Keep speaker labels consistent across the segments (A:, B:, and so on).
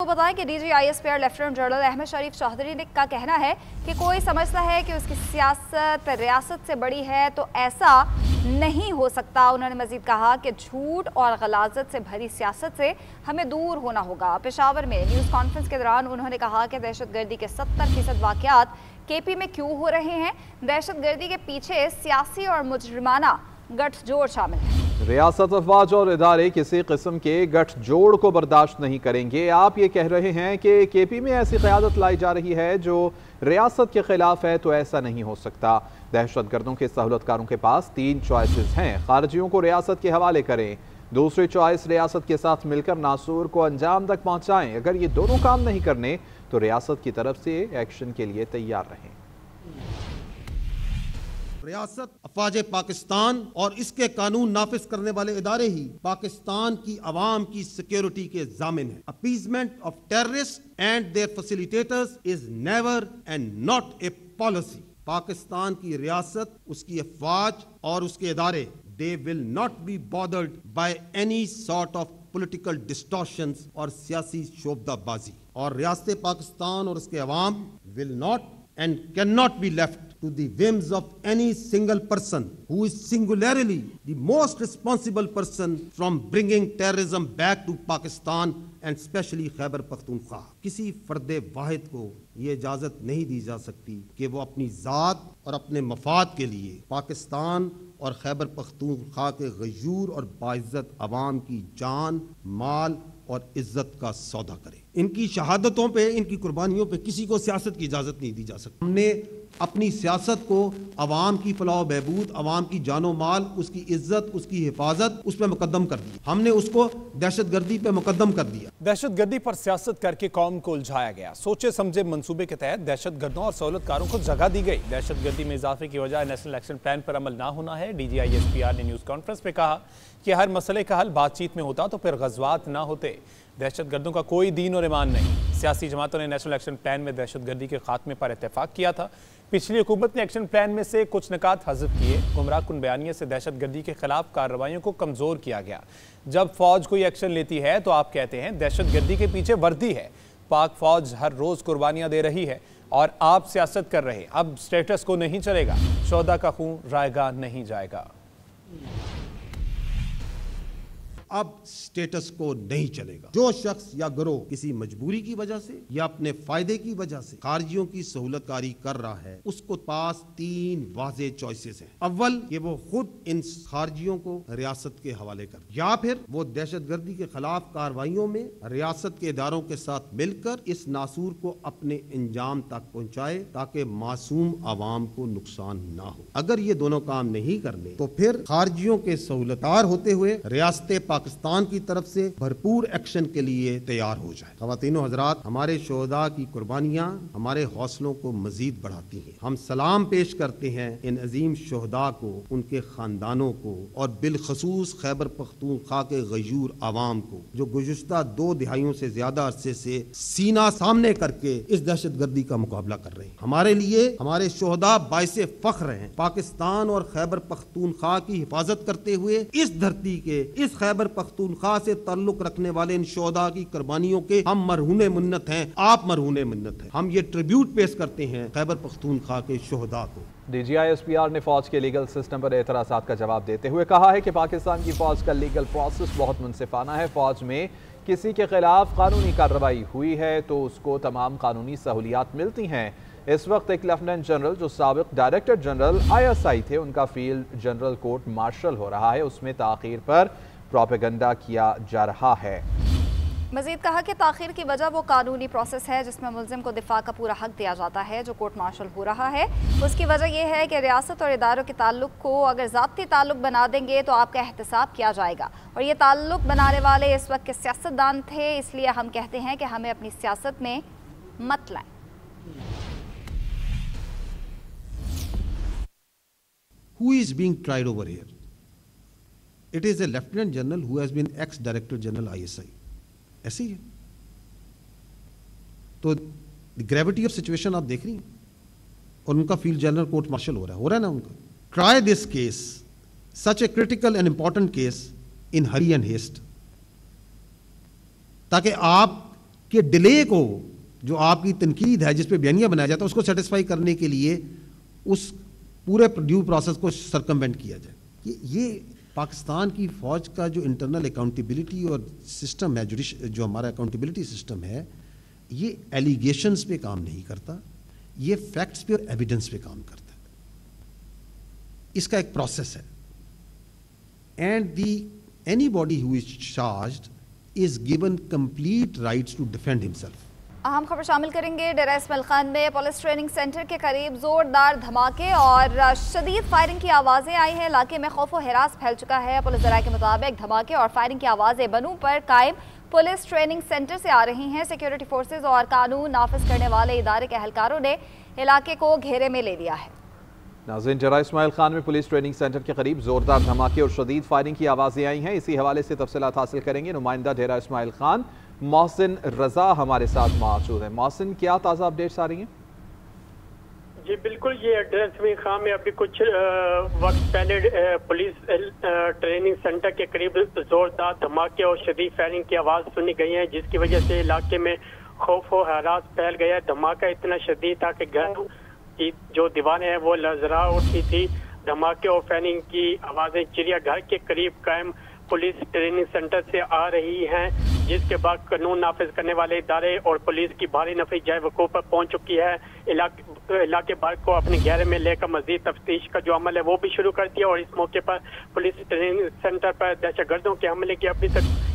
A: تو بتائیں کہ DGISPR لیفٹیننٹ جنرل احمد شریف چودھری کا کہنا ہے کہ کوئی سمجھتا ہے کہ اس کی سیاست ریاست سے بڑی ہے تو ایسا نہیں ہو سکتا۔ انہوں نے مزید کہا کہ جھوٹ اور غلاظت سے بھری سیاست سے ہمیں دور ہونا ہوگا۔ پشاور میں نیوز کانفرنس کے دوران انہوں نے کہا کہ دہشت گردی کے 70% واقعات KP میں کیوں ہو رہے ہیں؟ دہشت گردی کے پیچھے سیاسی اور مجرمانہ گٹھ جوڑ شامل ہے۔
B: ریاست افواج اور ادارے کسی قسم کے گٹھ جوڑ کو برداشت نہیں کریں گے۔ آپ یہ کہہ رہے ہیں کہ KP میں ایسی قیادت لائی جا رہی ہے جو ریاست کے خلاف ہے، تو ایسا نہیں ہو سکتا۔ دہشت گردوں کے سہولت کاروں کے پاس 3 چوائسز ہیں۔ خارجیوں کو ریاست کے حوالے کریں، دوسری چوائس ریاست کے ساتھ مل کر ناسور کو انجام تک پہنچائیں۔ اگر یہ دونوں کام نہیں کرنے تو ریاست کی طرف سے ایکشن کے لیے تیار رہیں۔
C: ریاست افواج پاکستان اور اس کے قانون نافذ کرنے والے ادارے ہی پاکستان کی عوام کی سیکیورٹی کے ضامن ہیں۔ Appeasement of terrorist and their facilitators is never and not a policy. Pakistan کی ریاست، اس کی افواج اور اس کے ادارے they will not be bothered by any sort of political distortions اور سیاسی شعبدہ بازی، اور ریاست پاکستان اور اس کے عوام will not and cannot be left to the whims of any single person who is singularly the most responsible person from bringing terrorism back to Pakistan and especially Khyber Pakhtunkhwa۔ کسی فرد واحد کو یہ اجازت نہیں دی جا سکتی کہ وہ اپنی ذات اور اپنے مفاد کے لیے پاکستان اور خیبر پختونخوا کے غیور اور باعزت عوام کی جان، مال اور عزت کا سودا کرے۔ ان کی شہادتوں پہ، ان کی قربانیوں پہ کسی کو سیاست کی اجازت نہیں دی جا سکتی۔ ہم نے اپنی سیاست کو عوام کی فلاح و بہبود، عوام کی جان و مال، اس کی عزت، اس کی حفاظت، اس پہ مقدم کر دیا۔ ہم نے اس کو دہشت گردی پہ مقدم کر دیا۔
D: دہشت گردی پر سیاست کر کے قوم کو الجھایا گیا۔ سوچے سمجھے منصوبے کے تحت دہشت گردوں اور سہولت کاروں کو جگہ دی گئی۔ دہشت گردی میں اضافے کی وجہ نیشنل ایکشن پلان پر عمل نہ ہونا ہے۔ DGISPR نے نیوز کانفرنس میں کہا کہ ہر مسئلے کا حل بات چیت میں ہوتا تو پھر غزوات نہ ہوتے۔ دہشت گردوں کا کوئی دین اور ایمان نہیں۔ سیاسی جماعتوں نے نیشنل ایکشن پلان میں دہشت گردی کے خاتمے پر اتفاق کیا تھا۔ پچھلی حکومت نے ایکشن پلان میں سے کچھ نکات حذف کیے۔ گمراہ کن بیانیے سے دہشت گردی کے خلاف کارروائیوں کو کمزور کیا گیا۔ جب فوج کوئی ایکشن لیتی ہے تو آپ کہتے ہیں دہشت گردی کے پیچھے وردی ہے۔ پاک فوج ہر روز قربانیاں دے رہی ہے اور آپ سیاست کر رہے ہیں۔ اب سٹیٹس کو نہیں چلے گا، شہداء کا خون رائے گاہ نہیں جائے گا۔
C: اب سٹیٹس کو نہیں چلے گا۔ جو شخص یا گروہ کسی مجبوری کی وجہ سے یا اپنے فائدے کی وجہ سے خارجیوں کی سہولت کاری کر رہا ہے، اس کو پاس 3 واضح چوائسز ہیں۔ اول، کہ وہ خود ان خارجیوں کو ریاست کے حوالے کر، یا پھر وہ دہشت گردی کے خلاف کارروائیوں میں ریاست کے اداروں کے ساتھ مل کر اس ناسور کو اپنے انجام تک پہنچائے تاکہ معصوم عوام کو نقصان نہ ہو۔ اگر یہ دونوں کام نہیں کرنے تو پھر خارجیوں کے سہولتکار ہوتے ہوئے ریاست پاکستان کی طرف سے بھرپور ایکشن کے لیے تیار ہو جائے۔ خواتین و حضرات، ہمارے شہداء کی قربانیاں ہمارے حوصلوں کو مزید بڑھاتی ہیں۔ ہم سلام پیش کرتے ہیں ان عظیم شہداء کو، ان کے خاندانوں کو، اور بالخصوص خیبر پختونخوا کے غیور عوام کو جو گزشتہ 2 دہائیوں سے زیادہ عرصے سے سینہ سامنے کر کے اس دہشت گردی کا مقابلہ کر رہے ہیں۔ ہمارے لیے ہمارے شہداء باعث فخر ہیں۔ پاکستان اور خیبر پختونخوا کی حفاظت کرتے ہوئے اس دھرتی کے، اس خیبر پختونخوا سے تعلق رکھنے والے ان شہداء کی قربانیوں کے ہم مرہون منت ہیں، آپ مرہون منت ہیں۔ ہم یہ ٹریبیوٹ پیش کرتے ہیں خیبر پختونخوا کے شہداء کو۔
B: DGISPR نے فوج کے لیگل سسٹم پر اعتراضات کا جواب دیتے ہوئے کہا ہے کہ پاکستان کی فوج کا لیگل پروسیس بہت منصفانہ ہے۔ فوج میں کسی کے خلاف قانونی کارروائی ہوئی ہے تو اس کو تمام قانونی سہولیات ملتی ہیں۔ اس وقت ایک لیفٹیننٹ جنرل جو سابق ڈائریکٹر جنرل ISI تھے، ان کا فیلڈ جنرل کورٹ مارشل ہو رہا ہے، اس میں تاخیر پر پروپیگنڈا کیا جا رہا ہے۔
A: مزید کہا کہ تاخیر کی وجہ وہ قانونی پروسیس ہے جس میں ملزم کو دفاع کا پورا حق دیا جاتا ہے جو کورٹ مارشل ہو رہا ہے۔ اس کی وجہ یہ ہے کہ ریاست اور اداروں کے تعلق کو اگر ذاتی تعلق بنا دیں گے تو آپ کا احتساب کیا جائے گا، اور یہ تعلق بنانے والے اس وقت کے سیاستدان تھے، اس لیے ہم کہتے ہیں کہ ہمیں اپنی سیاست میں مت لائیں۔
C: Who is being tried over here? It is a Lieutenant General who has been ex-Director General ISI. ایسے ہی ہے تو گریوٹی آف سچویشن آپ دیکھ رہی ہیں، اور ان کا فیلڈ جنرل کورٹ مارشل ہو رہا ہے نا ان کا۔ Try this case, such a critical and important case, in hurry and haste, تاکہ آپ کہ ڈیلے کو جو آپ کی تنقید ہے جس پہ بیانیہ بنایا جاتا ہے اس کو سیٹسفائی کرنے کے لیے اس پورے ڈیو پروسیس کو سرکموینٹ کیا جائے. یہ پاکستان کی فوج کا جو انٹرنل اکاؤنٹیبلٹی اور سسٹم ہے, جو ہمارا اکاؤنٹیبلٹی سسٹم ہے, یہ ایلیگیشنز پہ کام نہیں کرتا, یہ فیکٹس پہ اور ایویڈنس پہ کام کرتا ہے. اس کا ایک پروسیس ہے. And anybody who is charged is given complete rights to defend himself.
A: اہم خبر شامل کریں گے. ڈیرہ اسماعیل خان میں پولیس ٹریننگ سینٹر کے قریب زوردار دھماکے اور شدید فائرنگ کی آوازیں آئی ہیں. علاقے میں خوف و ہراس پھیل چکا ہے. پولیس ذرائع کے مطابق دھماکے اور فائرنگ کی آوازیں بنوں پر قائم پولیس ٹریننگ سینٹر سے آ رہی ہیں. سیکیورٹی فورسز اور قانون نافذ کرنے والے ادارے کے اہلکاروں نے علاقے کو گھیرے میں لے لیا ہے.
B: ناظرین, ڈیرہ اسماعیل خان میں پولیس ٹریننگ سینٹر کے قریب زوردار دھماکے اور شدید فائرنگ کی آوازیں آئی ہیں. اسی حوالے سے تفصیلات حاصل کریں گے. نمائندہ ڈیرہ اسماعیل خان محسن رضا ہمارے ساتھ موجود ہیں. محسن, کیا تازہ اپڈیٹس آ رہی ہیں؟
E: جی بالکل, یہ ڈیرہ اسماعیل خان میں ابھی کچھ وقت پہلے پولیس ٹریننگ سینٹر کے قریب زوردار دھماکے اور شدید فائرنگ کی آواز سنی گئی ہے, جس کی وجہ سے علاقے میں خوف و ہراس پھیل گیا ہے. دھماکہ اتنا شدید تھا کہ گھر کی جو دیواریں ہیں وہ لرزا اٹھی تھی. دھماکے اور فائرنگ کی آوازیں چڑیا گھر کے قریب قائم پولیس ٹریننگ سینٹر سے آ رہی ہیں, جس کے بعد قانون نافذ کرنے والے ادارے اور پولیس کی بھاری نفری جائے وقوع پر پہنچ چکی ہے. علاقے بھر کو اپنے گھیرے میں لے کر مزید تفتیش کا جو عمل ہے وہ بھی شروع کر دیا. اور اس موقع پر پولیس ٹریننگ سینٹر پر دہشت گردوں کے حملے کی ابھی تک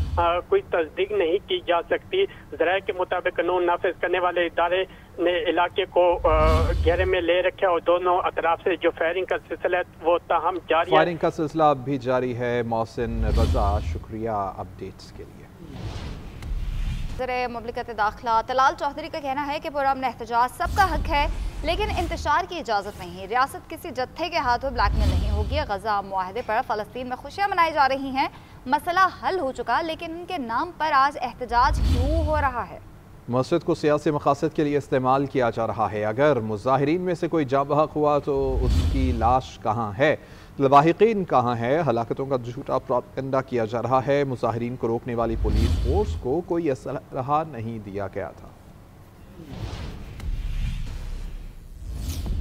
E: کوئی تصدیق نہیں کی جا سکتی. ذرائع کے مطابق قانون نافذ کرنے والے ادارے نے علاقے کو گھیرے میں لے رکھا اور دونوں اطراف سے جو فائرنگ کا سلسلہ ہے وہ تاہم جاری ہے.
B: فائرنگ کا سلسلہ اب بھی جاری ہے. محسن رضا, شکریہ اپڈیٹس کے لیے.
A: وزیر مملکت داخلہ طلال چودھری کا کہنا ہے کہ پرامن احتجاج سب کا حق ہے, لیکن انتشار کی اجازت نہیں. ریاست کسی جتھے کے ہاتھوں بلیک میل نہیں ہوگی. غزہ معاہدے پر فلسطین میں خوشیاں منائی جا رہی ہیں. مسئلہ حل ہو چکا, لیکن ان کے نام پر آج احتجاج کیوں ہو رہا ہے؟
B: مسجد کو سیاسی مقاصد کے لیے استعمال کیا جا رہا ہے. اگر مظاہرین میں سے کوئی جاں بحق ہوا تو اس کی لاش کہاں ہے؟ لواحقین کہاں ہے؟ ہلاکتوں کا جھوٹا پروپیگنڈا کیا جا رہا ہے. مظاہرین کو روکنے والی پولیس فورس کو کوئی اسلحہ نہیں دیا گیا تھا.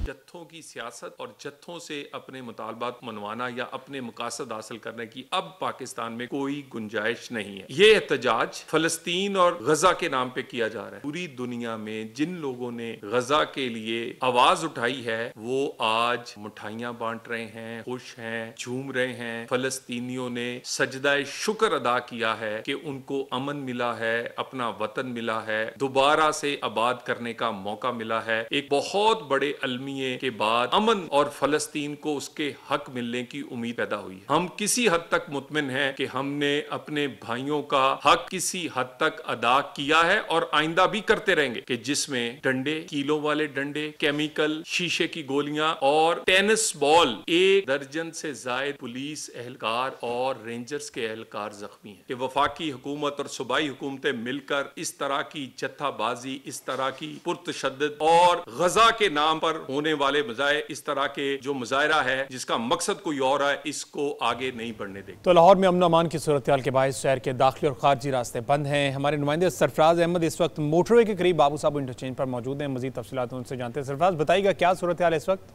F: جتھوں کی سیاست اور جتھوں سے اپنے مطالبات منوانا یا اپنے مقاصد حاصل کرنے کی اب پاکستان میں کوئی گنجائش نہیں ہے. یہ احتجاج فلسطین اور غزہ کے نام پہ کیا جا رہا ہے. پوری دنیا میں جن لوگوں نے غزہ کے لیے آواز اٹھائی ہے وہ آج مٹھائیاں بانٹ رہے ہیں, خوش ہیں, جھوم رہے ہیں. فلسطینیوں نے سجدہ شکر ادا کیا ہے کہ ان کو امن ملا ہے, اپنا وطن ملا ہے, دوبارہ سے آباد کرنے کا موقع ملا ہے. ایک بہت بڑے المیہ کے بعد امن اور فلسطین کو اس کے حق ملنے کی امید پیدا ہوئی ہے. ہم کسی حد تک مطمئن ہیں کہ ہم نے اپنے بھائیوں کا حق کسی حد تک ادا کیا ہے اور آئندہ بھی کرتے رہیں گے, کہ جس میں ڈنڈے, کیلوں والے ڈنڈے, کیمیکل, شیشے کی گولیاں اور ٹینس بال, 1 درجن سے زائد پولیس اہلکار اور رینجرز کے اہلکار زخمی ہیں. کہ وفاقی حکومت اور صوبائی حکومتیں مل کر اس طرح کی جتھا بازی, اس طرح کی پرتشدد اور غزہ کے نام پر ہونے والے مظاہرے, اس طرح کے جو مظاہرہ ہے جس کا مقصد کوئی اور ہے, اس کو آگے نہیں بڑھنے دیں.
D: تو لاہور میں امن و امان کی صورتحال کے باعث شہر کے داخلی اور خارجی راستے بند ہیں. ہمارے نمائندے سرفراز احمد اس وقت موٹر وے کے قریب بابو صاحب انٹرچینج پر موجود ہیں. مزید تفصیلات ان سے جانتے ہیں. سرفراز, بتائیے گا کیا صورتحال ہے اس وقت؟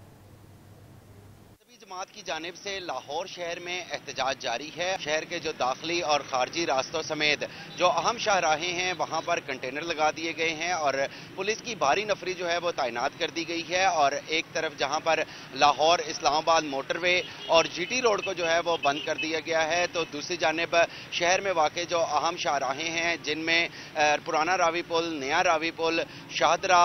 G: جماعت کی جانب سے لاہور شہر میں احتجاج جاری ہے. شہر کے جو داخلی اور خارجی راستوں سمیت جو اہم شاہراہیں ہیں وہاں پر کنٹینر لگا دیے گئے ہیں اور پولیس کی بھاری نفری جو ہے وہ تعینات کر دی گئی ہے. اور ایک طرف جہاں پر لاہور اسلام آباد موٹر وے اور جی ٹی روڈ کو جو ہے وہ بند کر دیا گیا ہے, تو دوسری جانب شہر میں واقع جو اہم شاہراہیں ہیں جن میں پرانا راوی پل, نیا راوی پل, شاہدرہ,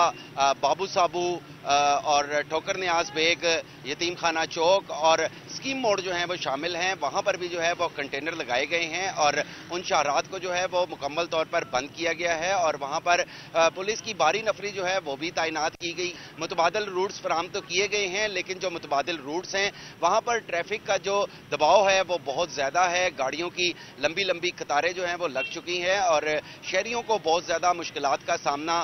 G: بابو صابو اور ٹھوکر نیاز بیگ, یتیم خانہ چوک اور اسکیم موڑ جو ہیں وہ شامل ہیں. وہاں پر بھی جو ہے وہ کنٹینر لگائے گئے ہیں اور ان شاہراہات کو جو ہے وہ مکمل طور پر بند کیا گیا ہے اور وہاں پر پولیس کی بھاری نفری جو ہے وہ بھی تعینات کی گئی. متبادل روٹس فراہم تو کیے گئے ہیں, لیکن جو متبادل روٹس ہیں وہاں پر ٹریفک کا جو دباؤ ہے وہ بہت زیادہ ہے. گاڑیوں کی لمبی لمبی قطاریں جو ہیں وہ لگ چکی ہیں اور شہریوں کو بہت زیادہ مشکلات کا سامنا